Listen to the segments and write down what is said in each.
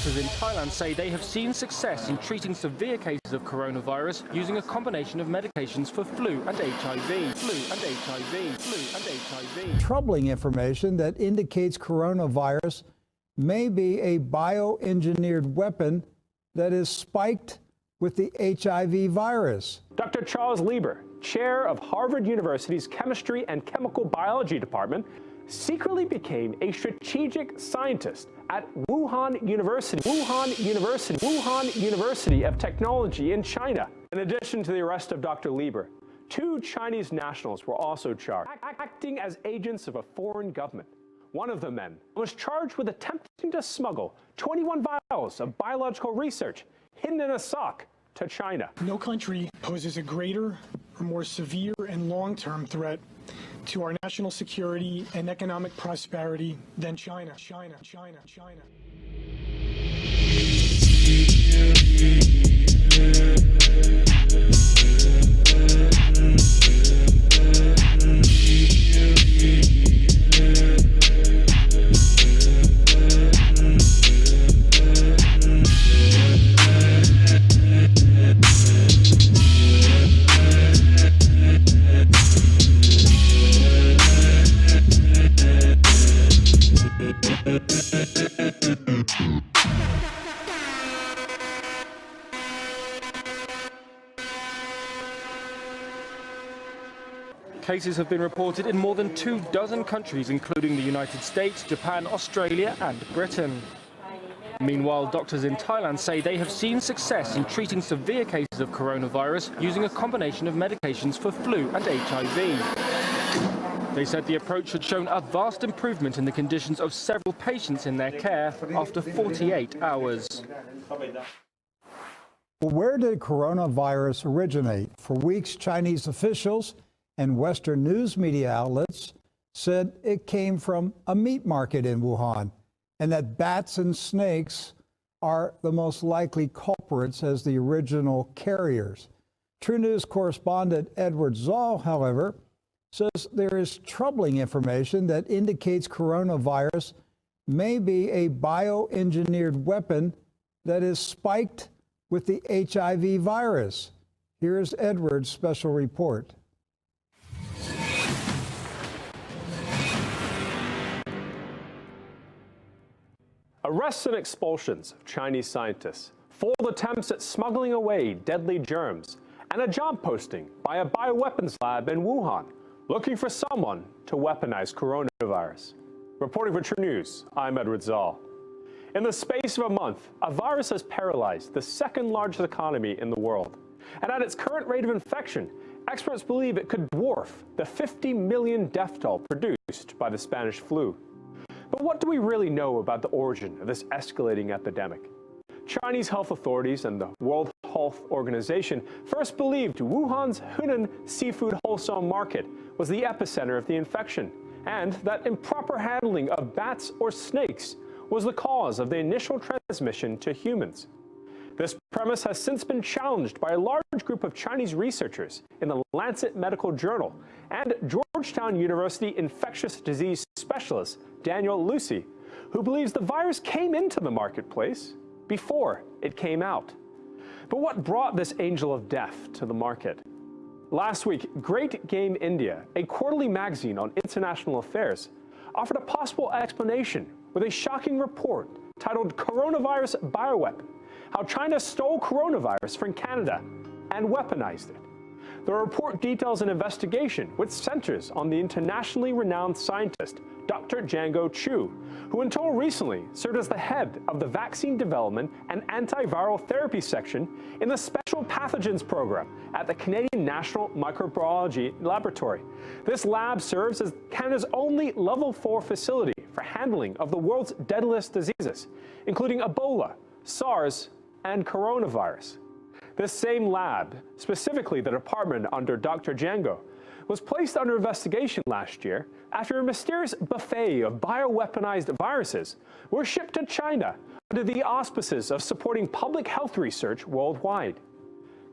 doctors in Thailand say they have seen success in treating severe cases of coronavirus using a combination of medications for flu and HIV. Troubling information that indicates coronavirus may be a bioengineered weapon that is spiked with the HIV virus. Dr. Charles Lieber, chair of Harvard University's Chemistry and Chemical Biology Department, secretly became a strategic scientist at Wuhan University of Technology in China. In addition to the arrest of Dr. Lieber, 2 Chinese nationals were also charged, acting as agents of a foreign government. One of the men was charged with attempting to smuggle 21 vials of biological research hidden in a sock to China. No country poses a greater or more severe and long-term threat to our national security and economic prosperity than China. Cases have been reported in more than 24 countries, including the United States, Japan, Australia and Britain. Meanwhile, doctors in Thailand say they have seen success in treating severe cases of coronavirus using a combination of medications for flu and HIV. They said the approach had shown a vast improvement in the conditions of several patients in their care after 48 hours. Where did coronavirus originate? For weeks, Chinese officials and Western news media outlets said it came from a meat market in Wuhan, and that bats and snakes are the most likely culprits as the original carriers. True News correspondent Edward Zoll, however, says there is troubling information that indicates coronavirus may be a bioengineered weapon that is spiked with the HIV virus. Here's Edward's special report. Arrests and expulsions of Chinese scientists, failed attempts at smuggling away deadly germs, and a job posting by a bioweapons lab in Wuhan looking for someone to weaponize coronavirus. Reporting for True News, I'm Edward Zoll. In the space of a month, a virus has paralyzed the second largest economy in the world. And at its current rate of infection, experts believe it could dwarf the 50 million death toll produced by the Spanish flu. But what do we really know about the origin of this escalating epidemic? Chinese health authorities and the World Health Organization first believed Wuhan's Hunan seafood wholesale market was the epicenter of the infection, and that improper handling of bats or snakes was the cause of the initial transmission to humans. This premise has since been challenged by a large group of Chinese researchers in the Lancet Medical Journal and Georgetown University infectious disease specialist Daniel Lucy, who believes the virus came into the marketplace before it came out. But what brought this angel of death to the market? Last week, Great Game India, a quarterly magazine on international affairs, offered a possible explanation with a shocking report titled Coronavirus Bioweapon: How China Stole Coronavirus from Canada and Weaponized It. The report details an investigation which centers on the internationally renowned scientist Dr. Django Chu, who until recently served as the head of the Vaccine Development and Antiviral Therapy section in the Special Pathogens Program at the Canadian National Microbiology Laboratory. This lab serves as Canada's only Level 4 facility for handling of the world's deadliest diseases, including Ebola, SARS, and coronavirus. This same lab, specifically the department under Dr. Django, was placed under investigation last year after a mysterious buffet of bioweaponized viruses were shipped to China under the auspices of supporting public health research worldwide.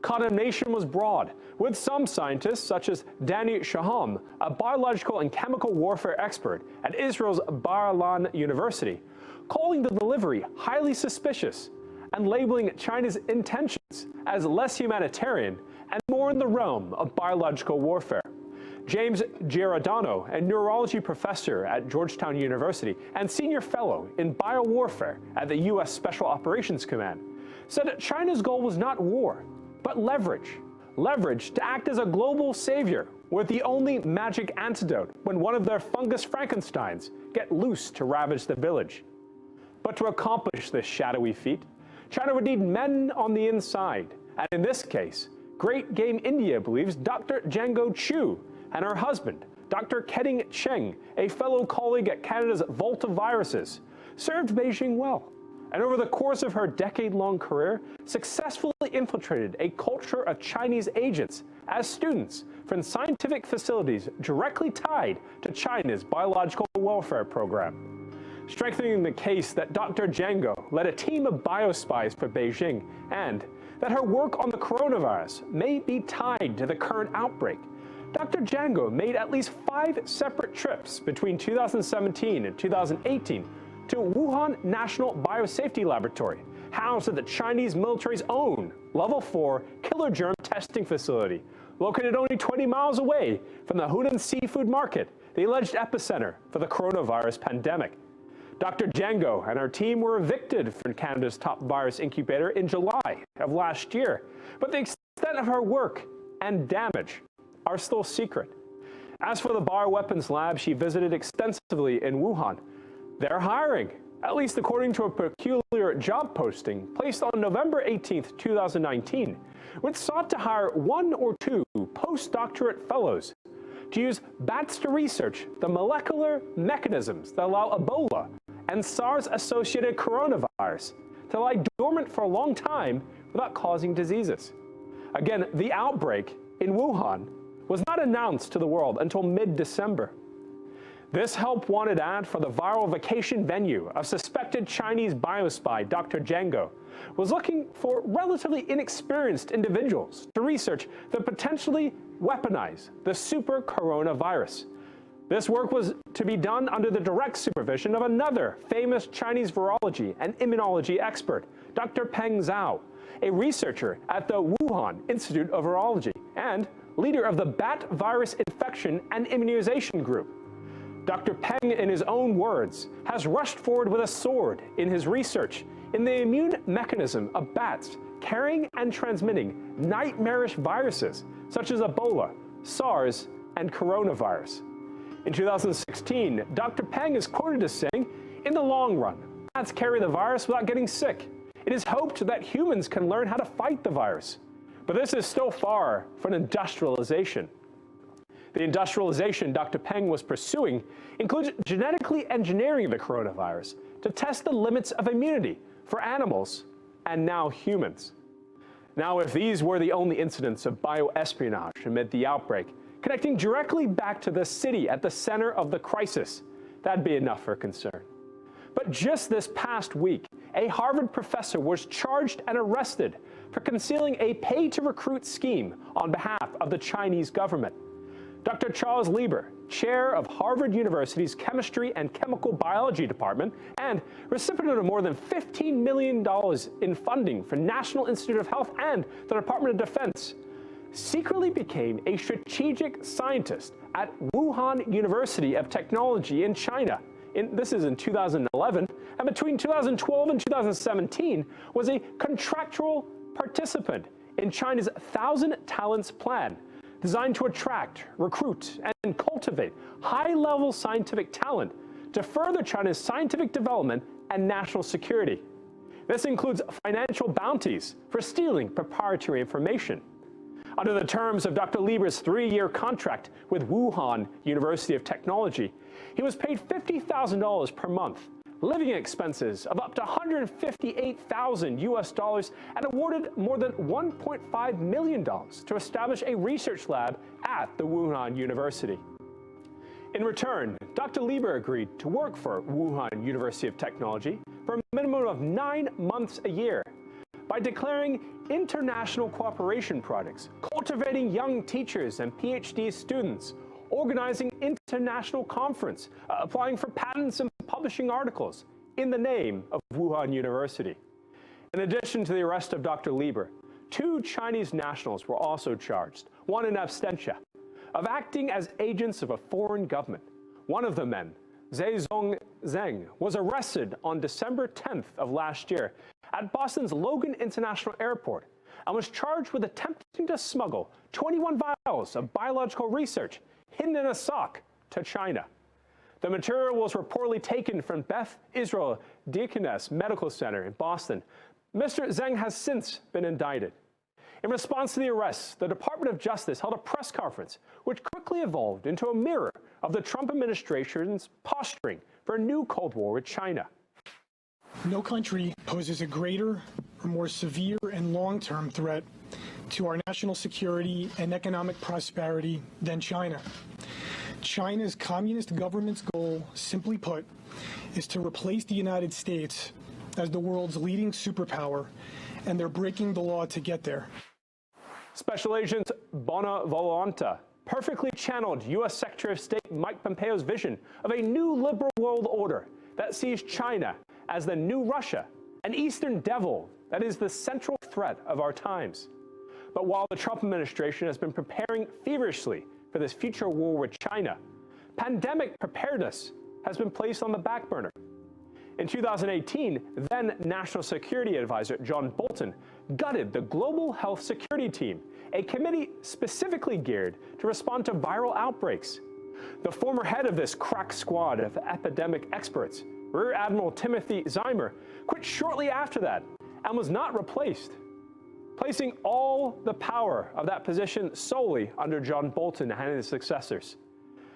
Condemnation was broad, with some scientists, such as Danny Shaham, a biological and chemical warfare expert at Israel's Bar-Ilan University, calling the delivery highly suspicious and labeling China's intentions as less humanitarian and more in the realm of biological warfare. James Giordano, a neurology professor at Georgetown University and senior fellow in biowarfare at the U.S. Special Operations Command, said that China's goal was not war, but leverage. Leverage to act as a global savior with the only magic antidote when one of their fungus Frankensteins get loose to ravage the village. But to accomplish this shadowy feat, China would need men on the inside, and in this case, Great Game India believes Dr. Zhengguo Chu and her husband, Dr. Keding Cheng, a fellow colleague at Canada's Vault of Viruses, served Beijing well, and over the course of her decade-long career, successfully infiltrated a culture of Chinese agents as students from scientific facilities directly tied to China's biological welfare program, strengthening the case that Dr. Zhengguo led a team of biospies for Beijing and that her work on the coronavirus may be tied to the current outbreak. Dr. Zhengguo made at least 5 separate trips between 2017 and 2018 to Wuhan National Biosafety Laboratory, housed at the Chinese military's own Level 4 killer germ testing facility, located only 20 miles away from the Hunan seafood market, the alleged epicenter for the coronavirus pandemic. Dr. Zhengguo and her team were evicted from Canada's top virus incubator in July of last year, but the extent of her work and damage are still secret. As for the bioweapons lab she visited extensively in Wuhan, they're hiring, at least according to a peculiar job posting placed on November 18, 2019, which sought to hire 1 or 2 postdoctorate fellows to use bats to research the molecular mechanisms that allow Ebola and SARS-associated coronavirus to lie dormant for a long time without causing diseases. Again, the outbreak in Wuhan was not announced to the world until mid-December. This help-wanted ad for the viral vacation venue of suspected Chinese biospy Dr. Zhengguo was looking for relatively inexperienced individuals to research the potentially weaponize the super coronavirus. This work was to be done under the direct supervision of another famous Chinese virology and immunology expert, Dr. Peng Zhao, a researcher at the Wuhan Institute of Virology and leader of the Bat Virus Infection and Immunization Group. Dr. Peng, in his own words, has rushed forward with a sword in his research in the immune mechanism of bats carrying and transmitting nightmarish viruses such as Ebola, SARS, and coronavirus. In 2016, Dr. Peng is quoted as saying, "In the long run, bats carry the virus without getting sick. It is hoped that humans can learn how to fight the virus." But this is still far from industrialization. The industrialization Dr. Peng was pursuing includes genetically engineering the coronavirus to test the limits of immunity for animals and now humans. Now, if these were the only incidents of bioespionage amid the outbreak, connecting directly back to the city at the center of the crisis, that'd be enough for concern. But just this past week, a Harvard professor was charged and arrested for concealing a pay-to-recruit scheme on behalf of the Chinese government. Dr. Charles Lieber, chair of Harvard University's Chemistry and Chemical Biology Department and recipient of more than $15 million in funding from National Institute of Health and the Department of Defense, secretly became a strategic scientist at Wuhan University of Technology in China. This is in 2011, and between 2012 and 2017 was a contractual participant in China's 1,000 Talents Plan, designed to attract, recruit, and cultivate high-level scientific talent to further China's scientific development and national security. This includes financial bounties for stealing proprietary information. Under the terms of Dr. Lieber's 3-year contract with Wuhan University of Technology, he was paid $50,000 per month, living expenses of up to $158,000 US, and awarded more than $1.5 million to establish a research lab at the Wuhan University. In return, Dr. Lieber agreed to work for Wuhan University of Technology for a minimum of 9 months a year by declaring international cooperation projects, cultivating young teachers and PhD students, organizing international conference, applying for patents and publishing articles, in the name of Wuhan University. In addition to the arrest of Dr. Lieber, 2 Chinese nationals were also charged, one in absentia, of acting as agents of a foreign government. One of the men, Zheizong Zheng, was arrested on December 10th of last year at Boston's Logan International Airport and was charged with attempting to smuggle 21 vials of biological research hidden in a sock to China. The material was reportedly taken from Beth Israel Deaconess Medical Center in Boston. Mr. Zheng has since been indicted. In response to the arrests, the Department of Justice held a press conference, which quickly evolved into a mirror of the Trump administration's posturing for a new Cold War with China. No country poses a greater or more severe and long-term threat to our national security and economic prosperity than China. China's communist government's goal, simply put, is to replace the United States as the world's leading superpower, and they're breaking the law to get there. Special Agent Bonavolonta perfectly channeled U.S. Secretary of State Mike Pompeo's vision of a new liberal world order that sees China as the new Russia, an Eastern devil that is the central threat of our times. But while the Trump administration has been preparing feverishly for this future war with China, pandemic preparedness has been placed on the back burner. In 2018, then National Security Advisor John Bolton gutted the Global Health Security Team, a committee specifically geared to respond to viral outbreaks. The former head of this crack squad of epidemic experts, Rear Admiral Timothy Zimmer, quit shortly after that and was not replaced, placing all the power of that position solely under John Bolton and his successors.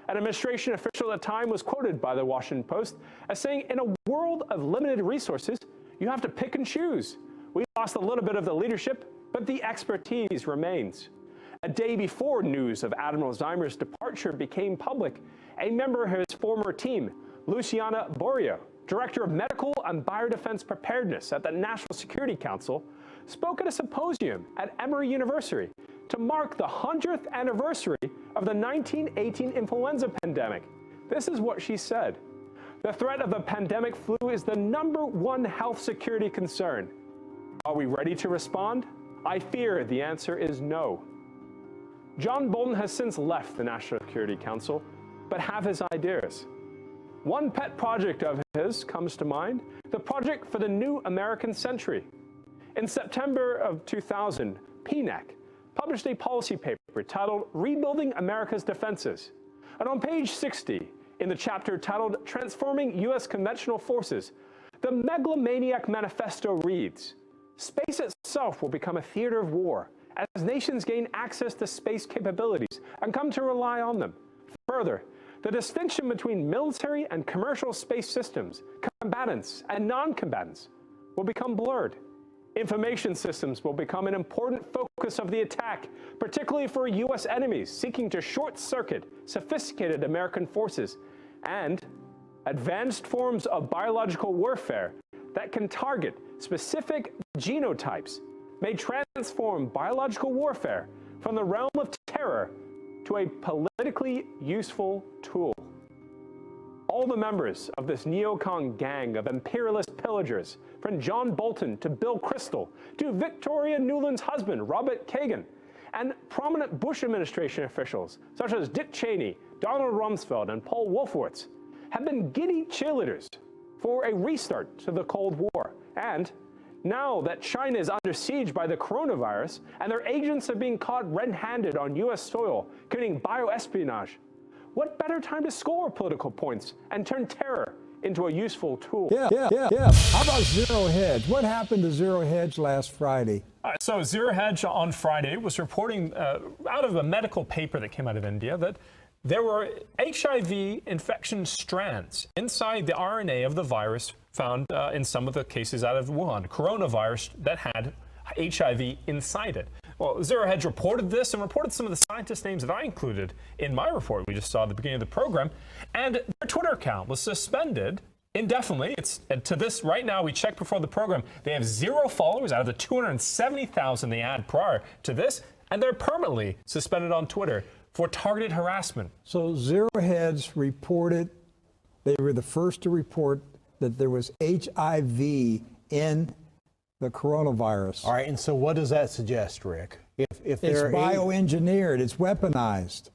An administration official at the time was quoted by the Washington Post as saying, "In a world of limited resources, you have to pick and choose. We lost a little bit of the leadership, but the expertise remains." A day before news of Admiral Zimmer's departure became public, a member of his former team, Luciana Borio, Director of Medical and Biodefense Preparedness at the National Security Council, spoke at a symposium at Emory University to mark the 100th anniversary of the 1918 influenza pandemic. This is what she said. "The threat of the pandemic flu is the #1 health security concern. Are we ready to respond? I fear the answer is no." John Bolton has since left the National Security Council, but have his ideas. One pet project of his comes to mind, the project for the new American century. In September of 2000, PNAC published a policy paper titled Rebuilding America's Defenses. And on page 60, in the chapter titled Transforming U.S. Conventional Forces, the megalomaniac manifesto reads, "Space itself will become a theater of war as nations gain access to space capabilities and come to rely on them. Further, the distinction between military and commercial space systems, combatants and non-combatants, will become blurred. Information systems will become an important focus of the attack, particularly for U.S. enemies seeking to short-circuit sophisticated American forces, and advanced forms of biological warfare that can target specific genotypes may transform biological warfare from the realm of terror to a politically useful tool." All the members of this neocon gang of imperialist pillagers, from John Bolton to Bill Kristol to Victoria Nuland's husband, Robert Kagan, and prominent Bush administration officials such as Dick Cheney, Donald Rumsfeld, and Paul Wolfowitz, have been giddy cheerleaders for a restart to the Cold War. And now that China is under siege by the coronavirus and their agents are being caught red-handed on U.S. soil committing bioespionage, what better time to score political points and turn terror into a useful tool? Yeah. How about Zero Hedge? What happened to Zero Hedge last Friday? So Zero Hedge on Friday was reporting out of a medical paper that came out of India that there were H.I.V. infection strands inside the RNA of the virus found in some of the cases out of Wuhan, coronavirus that had H.I.V. inside it. Well, Zero Hedge reported this and reported some of the scientist names that I included in my report we just saw at the beginning of the program, and their Twitter account was suspended indefinitely. And to this, right now, we checked before the program, they have 0 followers out of the 270,000 they had prior to this, and they're permanently suspended on Twitter for targeted harassment. So Zero Hedge reported, they were the first to report that there was HIV in the coronavirus. All right, and so what does that suggest, Rick? If It's there are bioengineered, it's weaponized.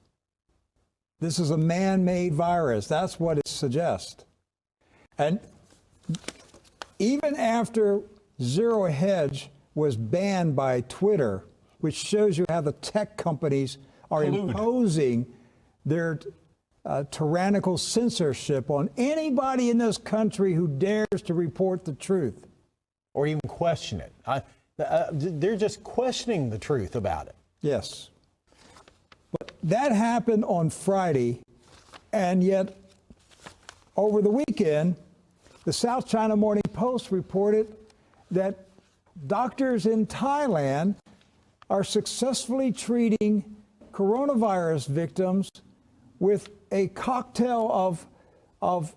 This is a man-made virus. That's what it suggests. And even after Zero Hedge was banned by Twitter, which shows you how the tech companies are imposing their tyrannical censorship on anybody in this country who dares to report the truth. or even question it. They're just questioning the truth about it. Yes. But that happened on Friday, and yet over the weekend, the South China Morning Post reported that doctors in Thailand are successfully treating coronavirus victims with a cocktail of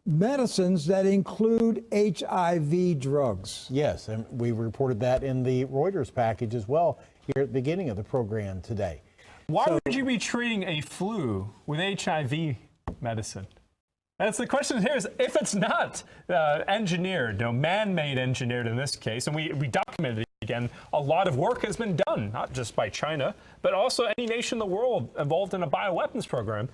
medicines that include HIV drugs. Yes, and we reported that in the Reuters package as well here at the beginning of the program today. Why would you be treating a flu with HIV medicine? That's the question here, is if it's not engineered, man-made engineered in this case, and we documented it again, a lot of work has been done, not just by China, but also any nation in the world involved in a bioweapons program.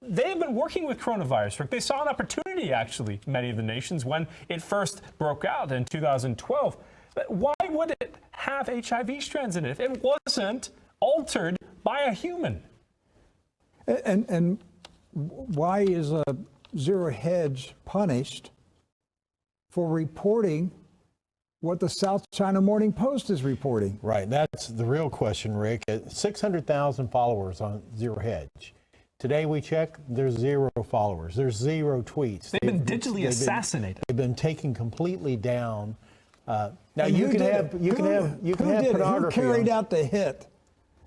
They have been working with coronavirus. They saw an opportunity, actually, many of the nations, when it first broke out in 2012. But why would it have HIV strands in it if it wasn't altered by a human? And why is Zero Hedge punished for reporting what the South China Morning Post is reporting? Right, that's the real question, Rick. 600,000 followers on Zero Hedge. Today we check, there's 0 followers. There's 0 tweets. They've been digitally assassinated. They've been taken completely down. Now And you who can did have it? you can have pornography. Who carried out the hit?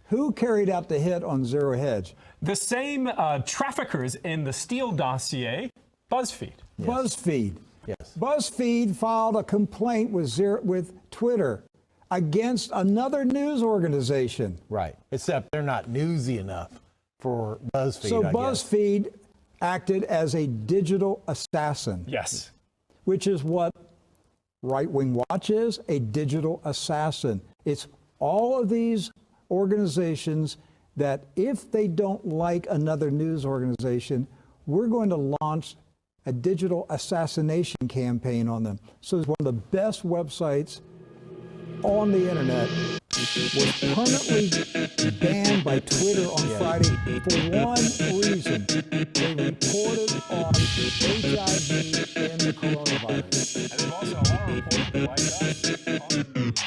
Who carried out the hit on Zero Hedge? The same traffickers in the Steele dossier, BuzzFeed. Yes. BuzzFeed. Yes. BuzzFeed filed a complaint with Twitter against another news organization. Right, except they're not newsy enough for BuzzFeed. So I guess. BuzzFeed acted as a digital assassin. Yes. Which is what Right Wing Watch is, a digital assassin. It's all of these organizations that if they don't like another news organization, we're going to launch a digital assassination campaign on them. So it's one of the best websites on the internet, was permanently banned by Twitter on Friday for one reason. They reported on HIV and the coronavirus. And there's also a lot of reporters like us on the